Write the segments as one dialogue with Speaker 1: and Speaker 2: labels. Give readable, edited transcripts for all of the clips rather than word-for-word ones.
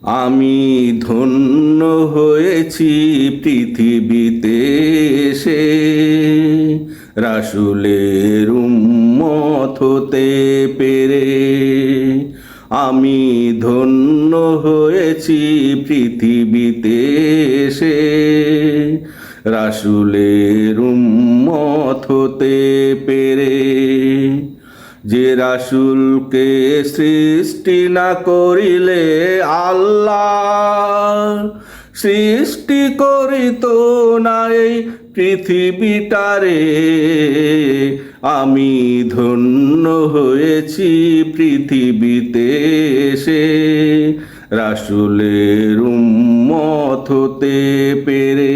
Speaker 1: আমি ধন্য হয়েছি পৃথিবীতে এসে, রাসূলের উম্মত হতে পেরে। আমি ধন্য হয়েছি পৃথিবীতে এসে, রাসূলের উম্মত হতে পেরে। যে রাসূলকে সৃষ্টি না করিলে আল্লাহ সৃষ্টি করিত না এই পৃথিবীটারে। আমি ধন্য হয়েছি পৃথিবীতে এসে, রাসূলের উম্মত হতে পেরে।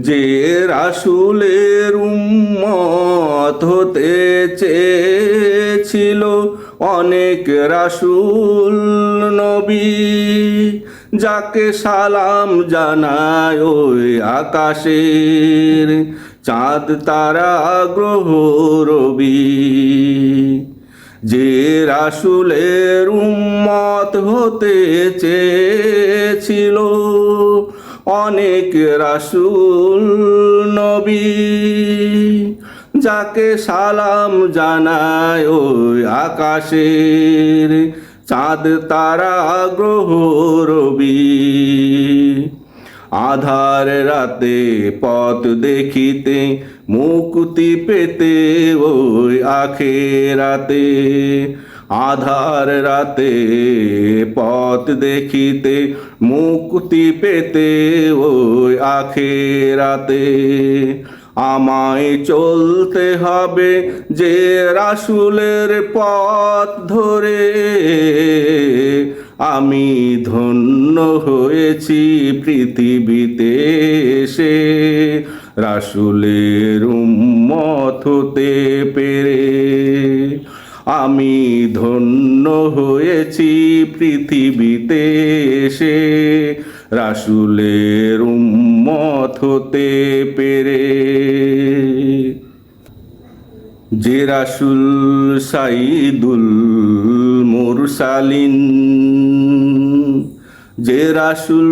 Speaker 1: যে রাসূলের উম্মত হতে চেয়েছিল অনেক রাসূল নবী, যাকে সালাম জানায় ওই আকাশের চাঁদ তারা গ্রহ রবি। যে রাসূলের উম্মত হতে চেয়েছিল অনেক রাসূল নবী, যাকে সালাম জানায় ওই আকাশের চাঁদ তারা গ্রহ রবি। আধার রাতে পথ দেখিতে মুক্তি পেতে ওই আখেরাতে। আধার রাতে পথ দেখিতে মুক্তি পেতে ওই আখেরাতে। আমায় চলতে হবে যে রাসূলের পথ ধরে। আমি ধন্য হয়েছি পৃথিবীতে এসে, রাসূলের উম্মত হতে পেরে। আমি ধন্য হয়েছি পৃথিবীতে এসে, রাসূলের উম্মত হতে পেরে। যে রাসূল সাইয়্যিদুল মুরসালিন, যে রাসূল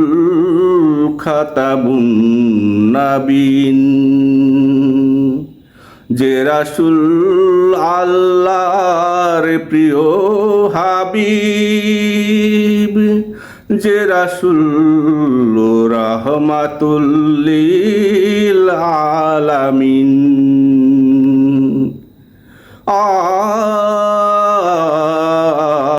Speaker 1: খাতামুন নবীন, যে রাসূল আল্লাহর প্রিয় হাবিব, যে রাসূল রাহমাতুল লিল আলামিন।